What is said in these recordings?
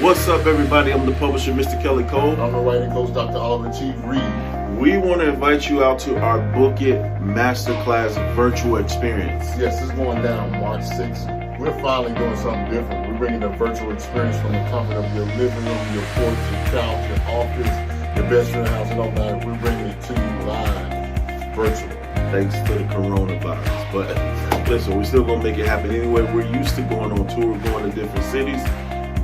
What's up, everybody? I'm the publisher, Mr. Kelly Cole. I'm the writing coach, Dr. Oliver T. Reid. We want to invite you out to our Bookit Masterclass virtual experience. Yes, it's going down March 6th. We're finally doing something different. We're bringing a virtual experience from the comfort of your living room, your porch, your couch, your office, your best friend's house, it don't matter. We're bringing it to you live, virtual. Thanks to the coronavirus. But listen, we're still going to make it happen anyway. We're used to going on tour, going to different cities.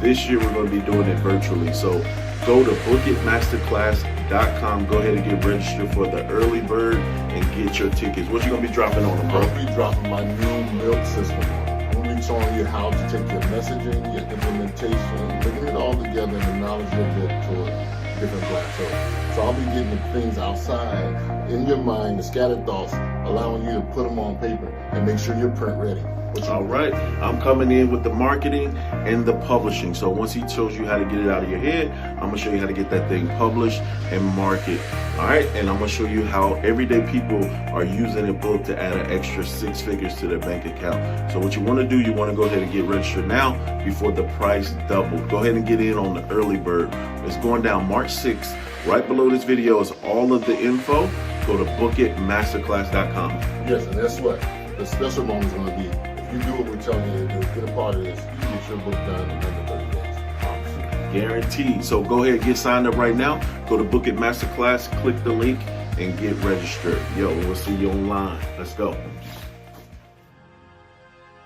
This year, we're going to be doing it virtually. So go to bookitmasterclass.com. Go ahead and get registered for the early bird and get your tickets. What you going to be dropping on them, bro? I'll be dropping my new milk system. I'm going to be showing you how to take your messaging, your implementation, bringing it all together in the knowledge of your book to a different plateau. So I'll be getting the things outside in your mind, the scattered thoughts, allowing you to put them on paper and make sure you're print ready. All right, I'm coming in with the marketing and the publishing. So once he shows you how to get it out of your head, I'm gonna show you how to get that thing published and market. All right, and I'm gonna show you how everyday people are using a book to add an extra 6 figures to their bank account. So what you wanna do, you wanna go ahead and get registered now before the price doubled. Go ahead and get in on the early bird. It's going down March 6th. Right below this video is all of the info. Go to bookitmasterclass.com. Yes, and that's what the special moment is gonna be. You do what we're telling you to do, get a part of this, you get your book done in under 30 days. Guaranteed. So go ahead, get signed up right now. Go to Bookit Masterclass, click the link, and get registered. Yo, we'll see you online. Let's go.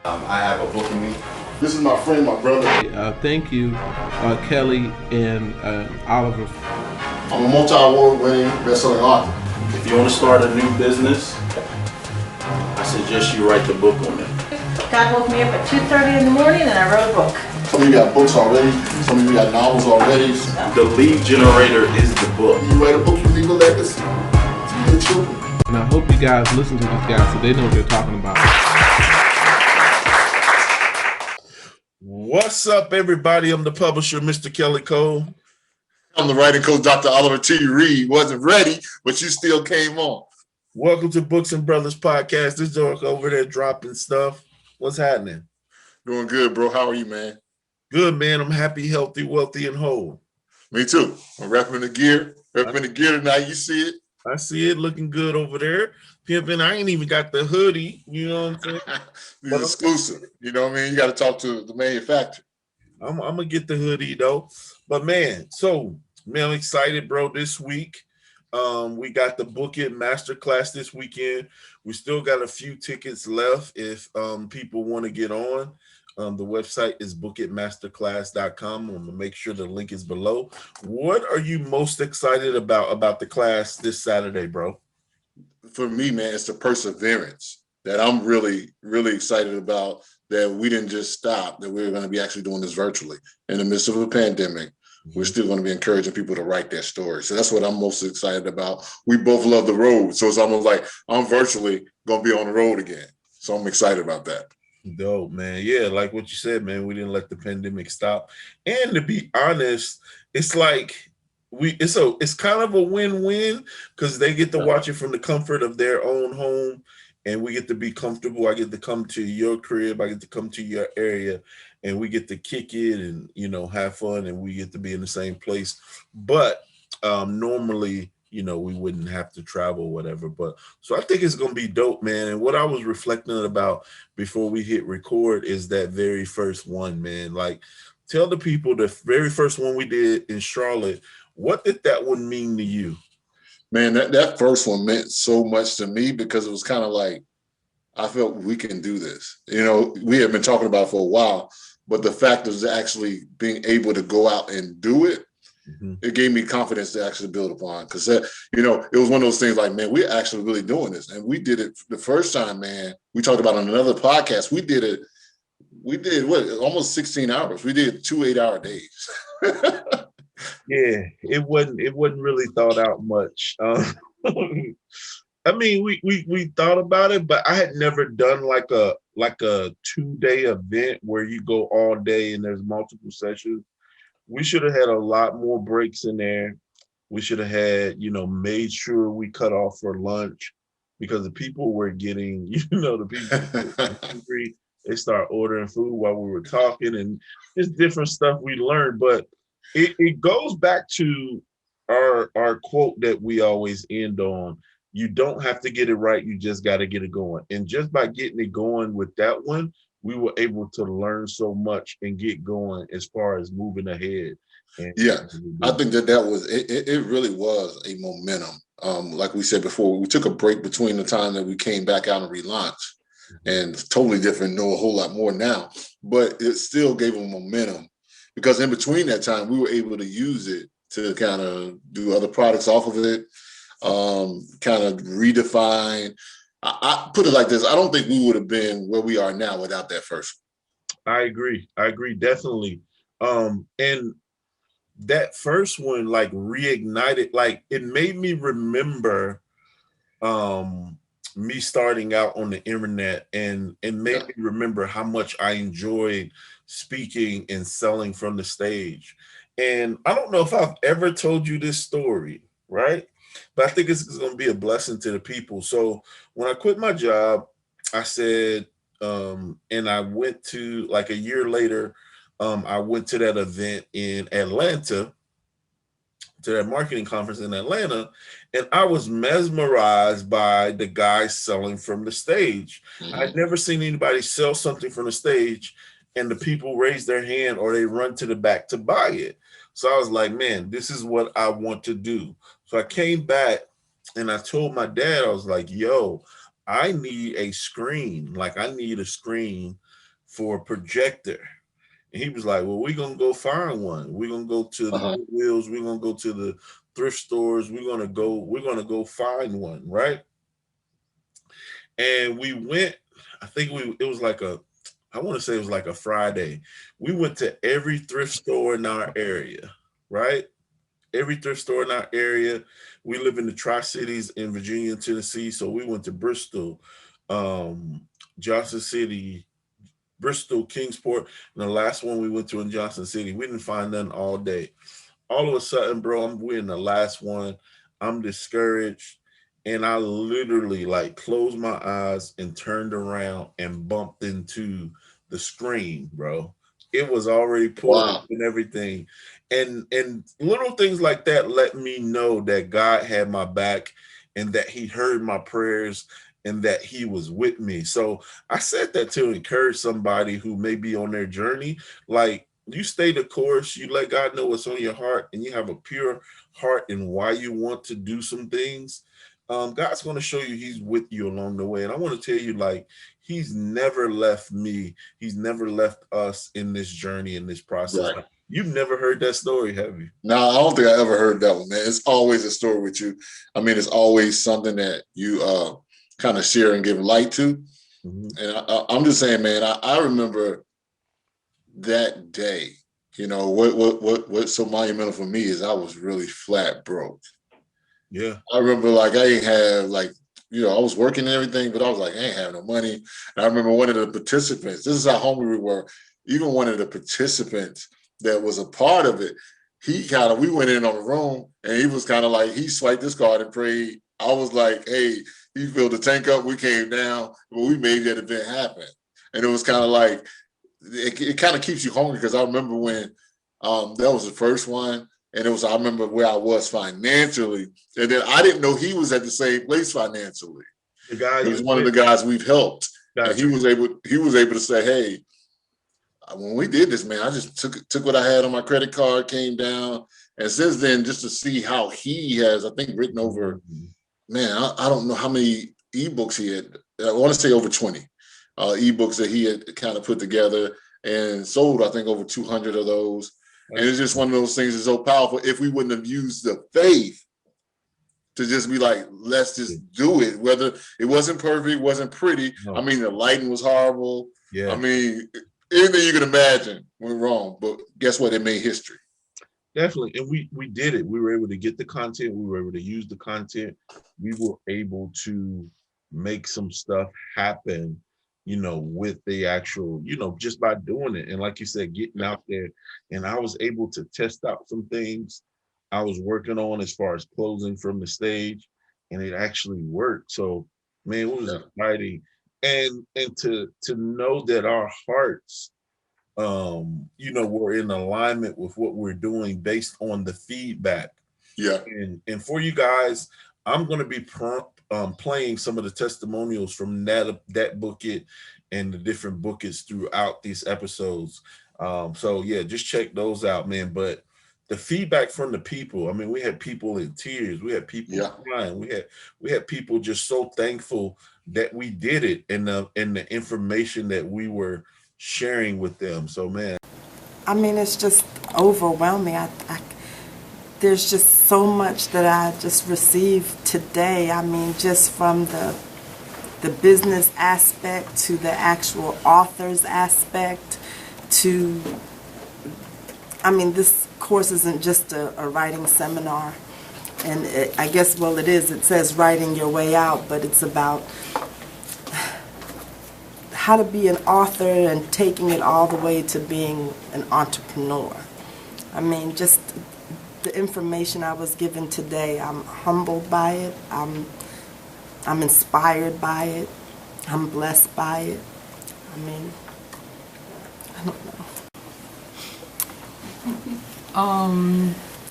I have a book in me. This is my friend, my brother. Thank you, Kelly and Oliver. I'm a multi-award winning best-selling author. If you want to start a new business, I suggest you write the book on it. God woke me up at 2:30 in the morning and I wrote a book. Some of you got books already, some of you got novels already. The lead generator is the book. You write a book, you leave a legacy to your children. And I hope you guys listen to these guys so they know what they're talking about. What's up, everybody? I'm the publisher, Mr. Kelly Cole. I'm the writing coach, Dr. Oliver T. Reid. Wasn't ready, but you still came on. Welcome to Books-N-Brothas podcast. This dog over there dropping stuff. What's happening? Doing good, bro. How are you, man? Good, man. I'm happy, healthy, wealthy, and whole. Me too. I'm repping the gear. Repping the gear tonight. You see it? I see it looking good over there. Pimping, I ain't even got the hoodie. You know what I'm saying? It's exclusive. You know what I mean? You got to talk to the manufacturer. I'm going to get the hoodie, though. But, man, I'm excited, bro, this week. We got the Bookit Masterclass this weekend. We still got a few tickets left if people want to get on. The website is bookitmasterclass.com. I'm going to make sure the link is below. What are you most excited about the class this Saturday, bro? For me, man, it's the perseverance that I'm really, really excited about, that we didn't just stop, that we're going to be actually doing this virtually in the midst of a pandemic. We're still going to be encouraging people to write their story. So that's what I'm most excited about. We both love the road. So it's almost like I'm virtually going to be on the road again. So I'm excited about that. Dope, man. Yeah, like what you said, man, we didn't let the pandemic stop. And to be honest, it's like it's kind of a win-win because they get to watch it from the comfort of their own home and we get to be comfortable. I get to come to your crib. I get to come to your area. And we get to kick it and, have fun and we get to be in the same place. But normally, we wouldn't have to travel or whatever. But so I think it's going to be dope, man. And what I was reflecting about before we hit record is that very first one, man. Like, tell the people the very first one we did in Charlotte, what did that one mean to you? Man, that first one meant so much to me because it was kind of like, I felt we can do this. We had been talking about it for a while. But the fact of actually being able to go out and do it, it gave me confidence to actually build upon. Because, it was one of those things like, man, we're actually really doing this. And we did it the first time, man. We talked about on another podcast. We did almost 16 hours. We did 2 8-hour days. Yeah, it wasn't really thought out much. I mean, we thought about it, but I had never done like a 2-day event where you go all day and there's multiple sessions. We should have had a lot more breaks in there. We should have had, made sure we cut off for lunch because the people were getting, the people were hungry They start ordering food while we were talking, and just different stuff we learned. But it goes back to our quote that we always end on. You don't have to get it right, you just got to get it going. And just by getting it going with that one, we were able to learn so much and get going as far as moving ahead. And Yeah, I think that was it. It really was a momentum. Like we said before, we took a break between the time that we came back out and relaunched, and it's totally different. Know a whole lot more now, but it still gave them momentum because in between that time, we were able to use it to kind of do other products off of it, kind of redefine. I put it like this: I don't think we would have been where we are now without that first. I agree. I agree definitely. And that first one like reignited, like it made me remember me starting out on the internet, and made me remember how much I enjoyed speaking and selling from the stage. And I don't know if I've ever told you this story, right? But I think it's going to be a blessing to the people. So when I quit my job, I said, and I went to like a year later, I went to that event in Atlanta, to that marketing conference in Atlanta, and I was mesmerized by the guys selling from the stage. I'd never seen anybody sell something from the stage and the people raise their hand or they run to the back to buy it. So I was like, man, this is what I want to do. So I came back and I told my dad, I was like, yo, I need a screen. Like, I need a screen for a projector. And he was like, well, we're going to go find one. We're going to go to the Goodwills. We're going to go to the thrift stores. We're going to go find one. Right. And we went, it was like I want to say it was like a Friday. We went to every thrift store in our area. Right. Every thrift store in our area. We live in the Tri-Cities in Virginia and Tennessee. So we went to Bristol, Johnson City, Bristol, Kingsport, and the last one we went to in Johnson City. We didn't find none all day. All of a sudden, bro, we're in the last one. I'm discouraged. And I literally like closed my eyes and turned around and bumped into the screen, bro. It was already pulled up and everything. And little things like that let me know that God had my back and that he heard my prayers and that he was with me. So I said that to encourage somebody who may be on their journey. Like, you stay the course, you let God know what's on your heart, and you have a pure heart and why you want to do some things. God's going to show you he's with you along the way. And I want to tell you, like, he's never left me. He's never left us in this journey, in this process. Right. You've never heard that story, have you? No, I don't think I ever heard that one, man. It's always a story with you. I mean, it's always something that you kind of share and give light to. And I'm just saying, man, I remember that day. You know, what's so monumental for me is I was really flat broke. Yeah. I remember like I ain't have like, you know, I was working and everything, but I was like, I ain't have no money. And I remember one of the participants, this is how hungry we were, even one of the participants that was a part of it, we went in on the room and he was kind of like, he swiped his card and prayed. I was like, hey, he filled the tank up, we came down, but we made that event happen. And it was kind of like, it kind of keeps you hungry because I remember when that was the first one. And I remember where I was financially. And then I didn't know he was at the same place financially. The guy he was one of the guys we've helped. Gotcha. And he was able to say, hey, when we did this, man, I just took what I had on my credit card, came down. And since then, just to see how he has, I think, written over, man, I don't know how many ebooks he had. I want to say over 20 ebooks that he had kind of put together and sold, I think, over 200 of those. And it's just one of those things that's so powerful. If we wouldn't have used the faith to just be like, let's just do it, whether it wasn't perfect, it wasn't pretty. No. I mean, the lighting was horrible. Yeah. I mean, anything you can imagine went wrong. But guess what? It made history. Definitely. And we did it. We were able to get the content. We were able to use the content. We were able to make some stuff happen, you know, with the actual, you know, just by doing it. And like you said, getting out there. And I was able to test out some things I was working on as far as closing from the stage, and it actually worked. So, man, it was exciting. and to know that our hearts, we're in alignment with what we're doing based on the feedback. Yeah. And for you guys, I'm going to be playing some of the testimonials from that Bookit and the different Bookits throughout these episodes. So yeah, just check those out, man. But the feedback from the people, I mean, we had people in tears, we had people crying, we had people just so thankful that we did it, and the information that we were sharing with them. So man, I mean, it's just overwhelming. There's just so much that I just received today. I mean, just from the business aspect to the actual author's aspect to, I mean, this course isn't just a writing seminar. And I guess, well, it is. It says writing your way out, but it's about how to be an author and taking it all the way to being an entrepreneur. I mean, just the information I was given today, I'm humbled by it. I'm inspired by it. I'm blessed by it. I mean, I don't know.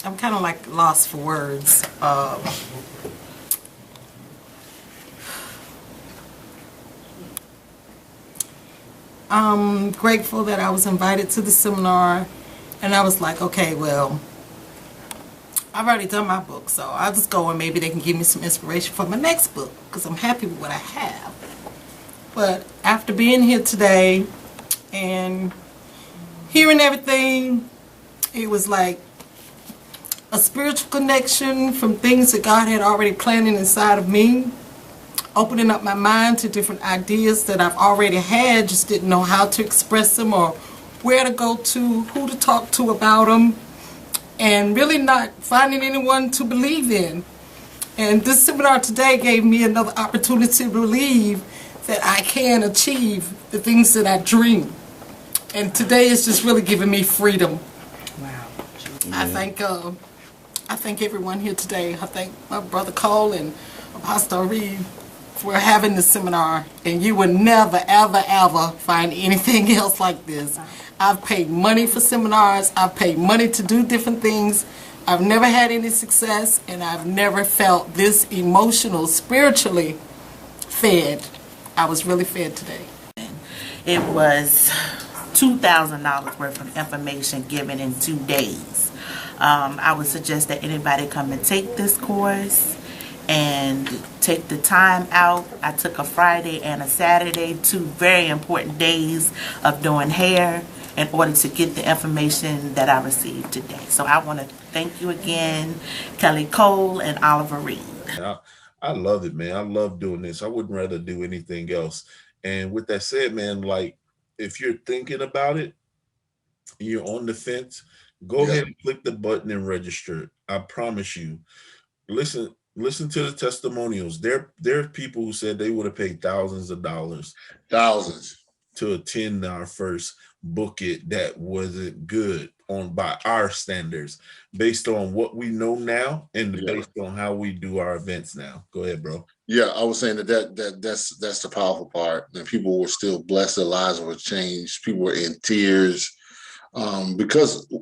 I'm kind of like lost for words. I'm grateful that I was invited to the seminar, and I was like, okay, well, I've already done my book, so I'll just go and maybe they can give me some inspiration for my next book, because I'm happy with what I have. But after being here today and hearing everything, it was like a spiritual connection from things that God had already planted inside of me, opening up my mind to different ideas that I've already had, just didn't know how to express them or where to go to, who to talk to about them, and really not finding anyone to believe in. And this seminar today gave me another opportunity to believe that I can achieve the things that I dream. And today is just really giving me freedom. Wow. I thank everyone here today. I thank my brother Cole and Apostle Reid for having this seminar. And you will never, ever, ever find anything else like this. I've paid money for seminars. I've paid money to do different things. I've never had any success, and I've never felt this emotional, spiritually fed. I was really fed today. It was $2,000 worth of information given in 2 days. I would suggest that anybody come and take this course and take the time out. I took a Friday and a Saturday, 2 very important days of doing hair in order to get the information that I received today. So I want to thank you again, Kelly Cole and Oliver Reid. I love it, man. I love doing this. I wouldn't rather do anything else. And with that said, man, like, if you're thinking about it, you're on the fence, go ahead and click the button and register. I promise you. Listen to the testimonials. There are people who said they would have paid thousands of dollars. Thousands. To attend our first Bookit that wasn't good by our standards, based on what we know now and based on how we do our events now. Go ahead, bro. Yeah, I was saying that's the powerful part. And people were still blessed, their lives were changed. People were in tears because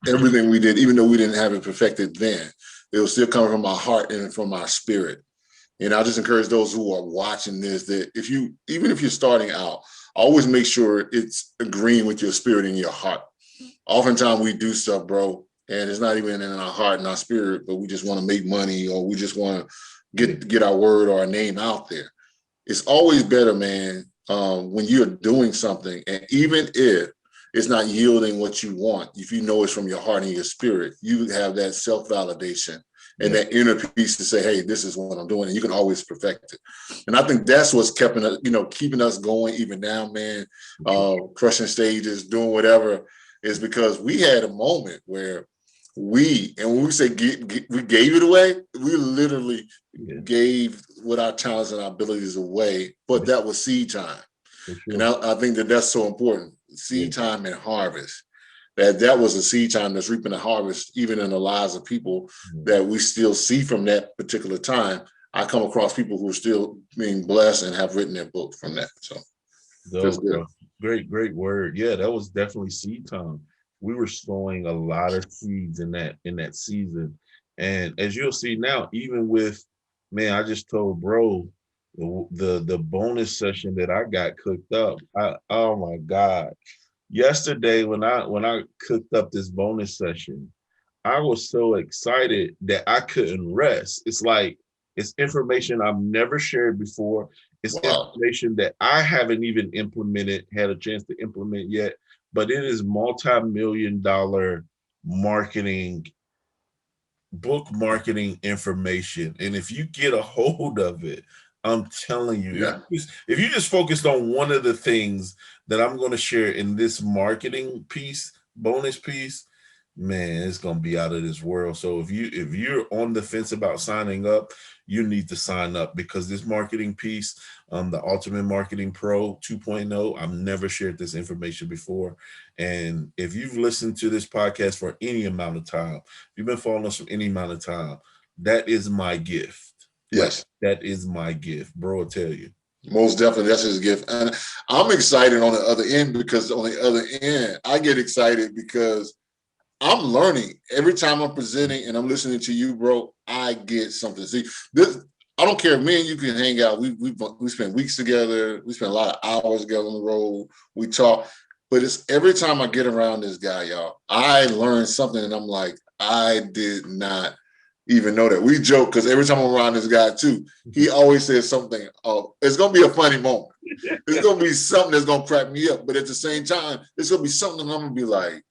everything we did, even though we didn't have it perfected then, it was still coming from our heart and from our spirit. And I just encourage those who are watching this that even if you're starting out, always make sure it's agreeing with your spirit and your heart. Oftentimes we do stuff, bro, and it's not even in our heart and our spirit, but we just want to make money, or we just want to get our word or our name out there. It's always better, man, when you're doing something, and even if it's not yielding what you want, if you know it's from your heart and your spirit, you have that self-validation and that inner peace to say, hey, this is what I'm doing, and you can always perfect it. And I think that's what's keeping us going even now, man. Crushing stages, doing whatever, is because we had a moment where when we say we gave it away, we literally gave what our talents and our abilities away, but that was seed time. Sure. And I think that's so important. Seed time and harvest. That was a seed time that's reaping a harvest, even in the lives of people that we still see from that particular time. I come across people who are still being blessed and have written their book from that. So that's good. Bro. Great word. Yeah, that was definitely seed time. We were sowing a lot of seeds in that season. And as you'll see now, even with, man, I just told bro the bonus session that I got cooked up. Oh my God. Yesterday when I cooked up this bonus session, I was so excited that I couldn't rest. It's like it's information I've never shared before. It's information that I haven't even had a chance to implement yet, but it is multi-million-dollar book marketing information. And if you get a hold of it, I'm telling you, if you just focused on one of the things that I'm going to share in this marketing bonus piece, man, it's gonna be out of this world. So if you're on the fence about signing up, you need to sign up, because this marketing piece, the Ultimate Marketing Pro 2.0, I've never shared this information before. And if you've listened to this podcast for any amount of time, if you've been following us for any amount of time, that is my gift. Yes, that is my gift, bro. I'll tell you. Most definitely, that's his gift. And I'm excited on the other end, because on the other end, I get excited because I'm learning every time I'm presenting and I'm listening to you, bro. I get something. See, this, I don't care. Me and you can hang out. We spend weeks together. We spend a lot of hours together on the road. We talk, but it's every time I get around this guy, y'all, I learn something, and I'm like, I did not even know that. We joke because every time I'm around this guy too, he always says something. Oh, it's gonna be a funny moment. It's gonna be something that's gonna crack me up, but at the same time, it's gonna be something I'm gonna be like,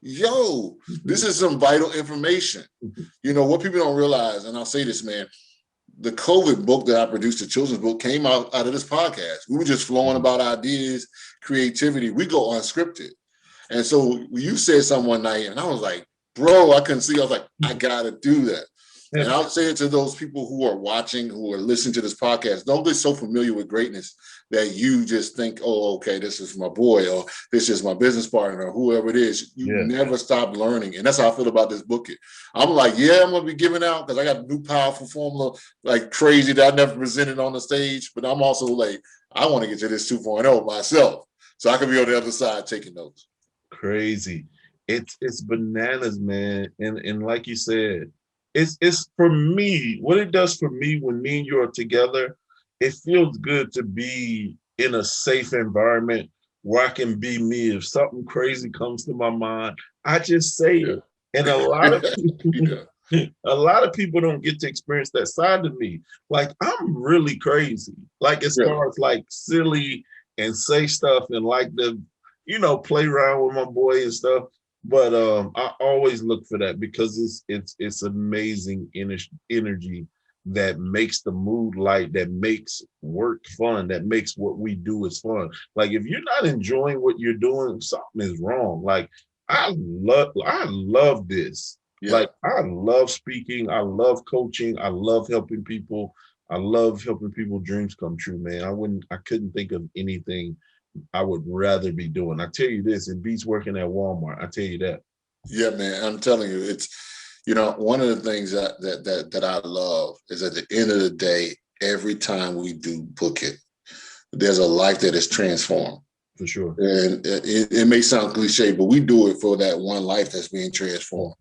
yo, this is some vital information. You know, what people don't realize, and I'll say this, man, the COVID book that I produced, the children's book, came out of this podcast. We were just flowing about ideas, creativity. We go unscripted. And so you said something one night, and I was like, bro, I couldn't see. I was like, I got to do that. And I'll say it to those people who are watching, who are listening to this podcast. Don't get so familiar with greatness that you just think, oh, okay, this is my boy, or this is my business partner, or whoever it is. You never stop learning. And that's how I feel about this Bookit. I'm like, yeah, I'm going to be giving out because I got a new powerful formula like crazy that I never presented on the stage. But I'm also like, I want to get to this 2.0 myself so I can be on the other side taking notes. Crazy. It's bananas, man. And like you said, it's for me, what it does for me when me and you are together, it feels good to be in a safe environment where I can be me. If something crazy comes to my mind, I just say it. And a lot of people don't get to experience that side of me. Like, I'm really crazy. Like, as far as like silly and say stuff and like the, play around with my boy and stuff. But I always look for that because it's amazing energy that makes the mood light, that makes work fun, that makes what we do is fun. Like, if you're not enjoying what you're doing, something is wrong. Like, I love this. Yeah. Like, I love speaking. I love coaching. I love helping people. I love helping people dreams come true, man. I couldn't think of anything I would rather be doing. I tell you this, it beats working at Walmart. I tell you that. Yeah, man. I'm telling you, it's, one of the things that I love is at the end of the day, every time we do Bookit, there's a life that is transformed. For sure. And it may sound cliche, but we do it for that one life that's being transformed.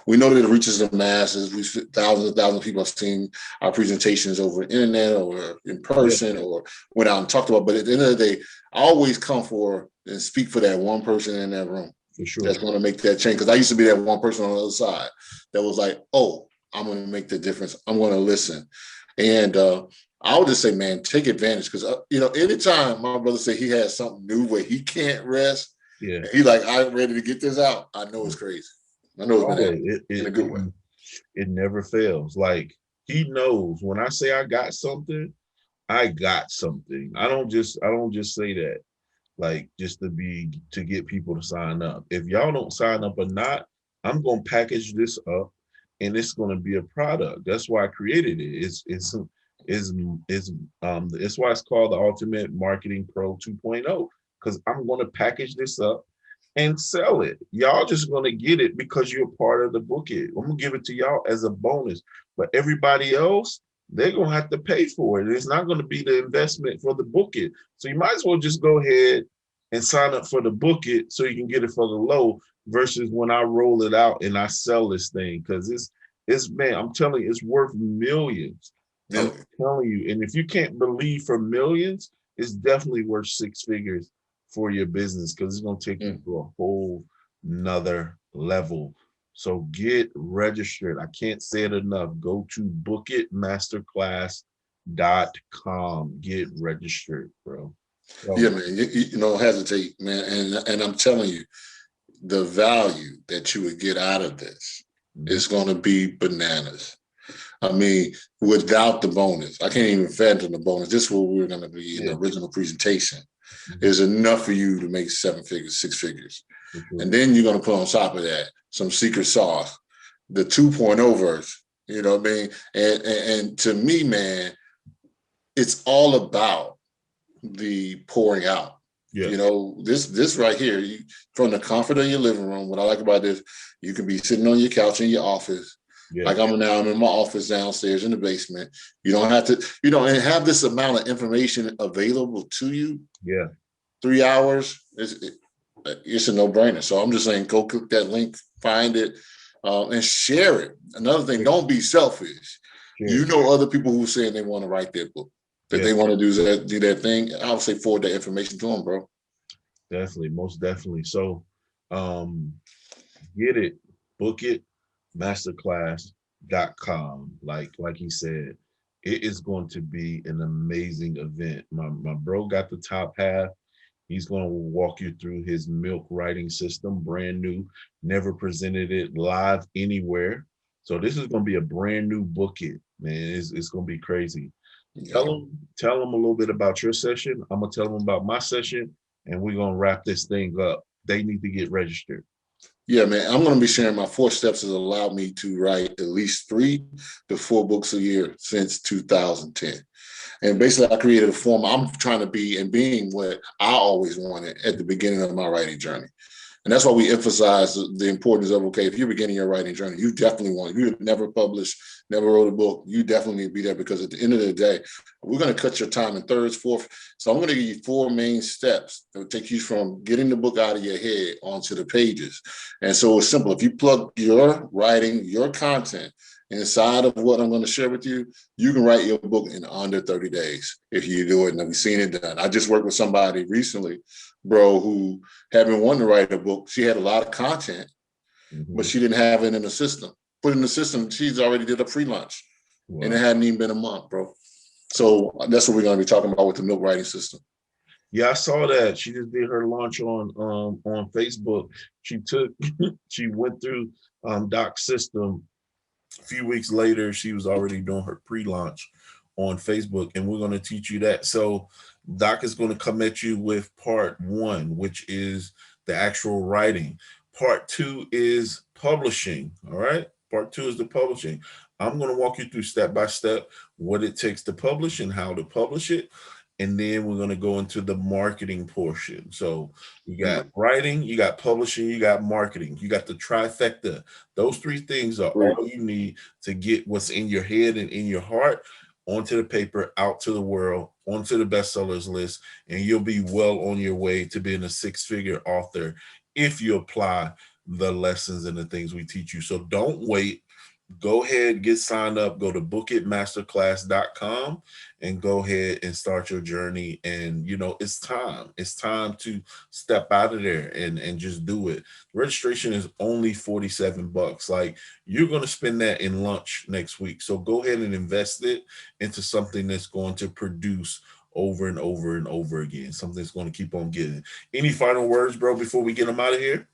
We know that it reaches the masses. Thousands and thousands of people have seen our presentations over the internet or in person or went out and talked about. But at the end of the day, I always come for and speak for that one person in that room. For sure. That's going to make that change. Because I used to be that one person on the other side that was like, oh, I'm going to make the difference. I'm going to listen. And I would just say, man, take advantage. Because, anytime my brother say he has something new where he can't rest, he like, I'm ready to get this out. I know it's crazy. I know it's in a good way. It never fails. Like, he knows when I say I got something, I got something. I don't just say that like just to get people to sign up. If y'all don't sign up or not, I'm gonna package this up and it's gonna be a product. That's why I created it. It's why it's called the Ultimate Marketing Pro 2.0, because I'm gonna package this up and sell it. Y'all just gonna get it because you're part of the Bookit. I'm gonna give it to y'all as a bonus. But everybody else, they're going to have to pay for it. It's not going to be the investment for the Bookit. So you might as well just go ahead and sign up for the Bookit so you can get it for the low versus when I roll it out and I sell this thing, because it's man, I'm telling you, it's worth millions. I'm telling you. And if you can't believe for millions, it's definitely worth six figures for your business, because it's going to take you to a whole nother level. So get registered. I can't say it enough. Go to bookitmasterclass.com. Get registered, bro. Yeah, man. You don't hesitate, man. And I'm telling you, the value that you would get out of this is going to be bananas. I mean, without the bonus, I can't even fathom the bonus. This is what we were going to be in the original presentation. Is enough for you to make 7 figures, 6 figures. And then you're going to put on top of that some secret sauce, the 2.0 verse, you know what I mean? And to me, man, it's all about the pouring out. Yeah. You know, this right here, from the comfort of your living room, what I like about this, you can be sitting on your couch in your office. Yeah. Like I'm in my office downstairs in the basement. You don't have to, have this amount of information available to you. Yeah. 3 hours, it's a no-brainer. So I'm just saying, go click that link, find it, and share it. Another thing, don't be selfish. Yeah. You know other people who saying they want to write their book, that they want to do that thing. I would say forward that information to them, bro. Definitely, most definitely. So get it, bookitmasterclass.com. Like he said, it is going to be an amazing event. My bro got the top half. He's going to walk you through his milk writing system, brand new, never presented it live anywhere. So this is going to be a brand new Bookit, man. It's going to be crazy. Yeah. Tell them a little bit about your session. I'm going to tell them about my session, and we're going to wrap this thing up. They need to get registered. Yeah, man, I'm going to be sharing my 4 steps that allowed me to write at least 3 to 4 books a year since 2010. And basically, I created a form. I'm trying to be and being what I always wanted at the beginning of my writing journey. And that's why we emphasize the importance of, okay, if you're beginning your writing journey, you definitely want, if you've never published, never wrote a book, you definitely need to be there, because at the end of the day, we're going to cut your time in thirds, fourth. So I'm going to give you 4 main steps that will take you from getting the book out of your head onto the pages. And so it's simple. If you plug your writing, your content inside of what I'm going to share with you, you can write your book in under 30 days if you do it. And we've seen it done. I just worked with somebody recently, bro, who had been wanting to write a book. She had a lot of content, but she didn't have it in the system. Put in the system, she's already did a pre-launch. Wow. And it hadn't even been a month, bro. So that's what we're going to be talking about with the milk writing system. Yeah, I saw that. She just did her launch on Facebook. She went through Doc's system. A few weeks later, she was already doing her pre-launch on Facebook, and we're going to teach you that. So Doc is going to come at you with part 1, which is the actual writing. Part 2 is publishing. All right. Part 2 is the publishing. I'm going to walk you through step by step what it takes to publish and how to publish it. And then we're going to go into the marketing portion. So you got writing, you got publishing, you got marketing, you got the trifecta. Those 3 things are all you need to get what's in your head and in your heart onto the paper, out to the world, onto the bestsellers list, and you'll be well on your way to being a 6-figure author if you apply the lessons and the things we teach you. So don't wait. Go ahead, get signed up, go to bookitmasterclass.com and go ahead and start your journey. And, it's time. It's time to step out of there and just do it. Registration is only $47. Like, you're going to spend that in lunch next week. So go ahead and invest it into something that's going to produce over and over and over again. Something that's going to keep on getting. Any final words, bro, before we get them out of here?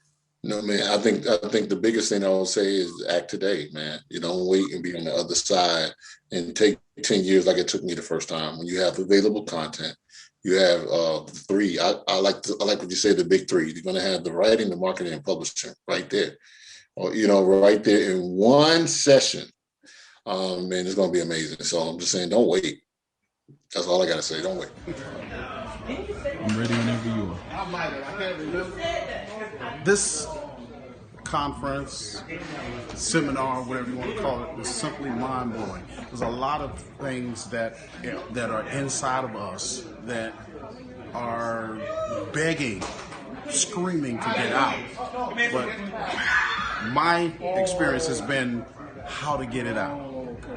No, man, I think the biggest thing I would say is act today, man. You don't wait and be on the other side and take 10 years like it took me the first time. When you have available content, you have 3. I like what you say, the big 3. You're going to have the writing, the marketing, and publishing right there. Or, right there in one session. Man, it's going to be amazing. So I'm just saying, don't wait. That's all I got to say. Don't wait. I'm ready whenever you are. This conference, seminar, whatever you want to call it, was simply mind-blowing. There's a lot of things that are inside of us that are begging, screaming to get out. But my experience has been how to get it out.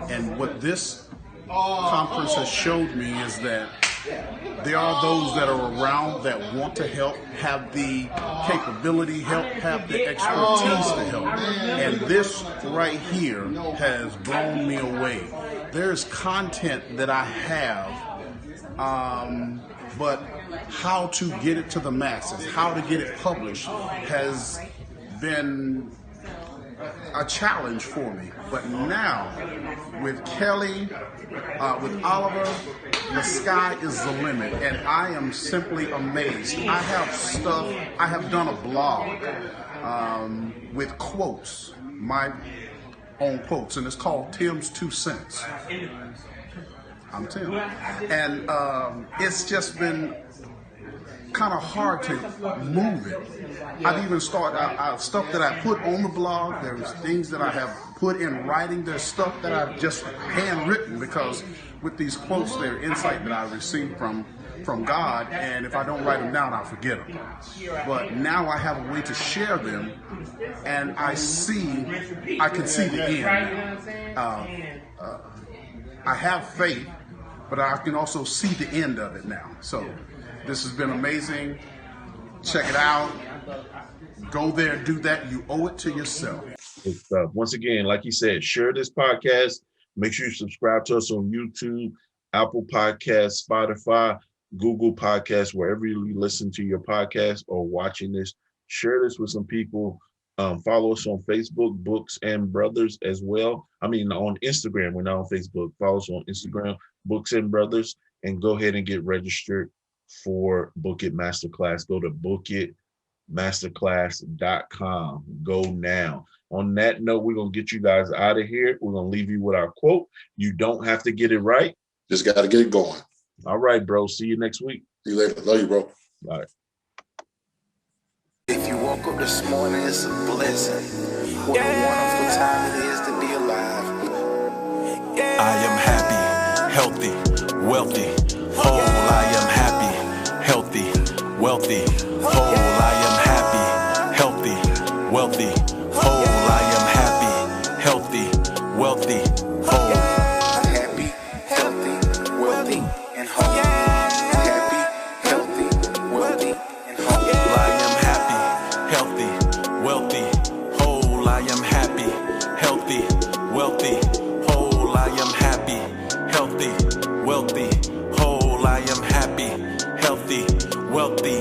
And what this conference has showed me is that there are those that are around that want to help, have the capability, have the expertise to help. And this right here has blown me away. There's content that I have, but how to get it to the masses, how to get it published has been a challenge for me. But now, with Kelly, with Oliver, the sky is the limit, and I am simply amazed. I have done a blog with quotes, my own quotes, and it's called Tim's 2 Cents. I'm Tim. And it's just been kind of hard to move it. I've even started stuff that I put on the blog. There's things that I have put in writing. There's stuff that I've just handwritten, because with these quotes, they're insight that I received from God, and if I don't write them down, I'll forget them. But now I have a way to share them, and I can see the end. I have faith, but I can also see the end of it now. So this has been amazing. Check it out. Go there, do that. You owe it to yourself. Good stuff. Once again, like you said, share this podcast. Make sure you subscribe to us on YouTube, Apple Podcasts, Spotify, Google Podcasts, wherever you listen to your podcast or watching this. Share this with some people. Follow us on Facebook, Books-N-Brothas as well. I mean, on Instagram. We're not on Facebook. Follow us on Instagram, Books-N-Brothas, and go ahead and get registered for Bookit Masterclass. Go to bookitmasterclass.com. Go now. On that note, we're going to get you guys out of here. We're going to leave you with our quote. You don't have to get it right. Just got to get it going. All right, bro. See you next week. See you later. Love you, bro. All right. If you woke up this morning, it's a blessing. What a wonderful time it is to be alive. I am happy, healthy, wealthy, whole. I am happy, healthy, wealthy, whole. I am happy, healthy, wealthy, whole. I am happy, healthy, wealthy, whole. Happy, healthy, wealthy, and whole. Happy, healthy, wealthy, and whole. I am happy, healthy, wealthy, whole. I am happy, healthy, wealthy, whole. I am happy, healthy, wealthy, whole. I am happy, healthy, wealthy,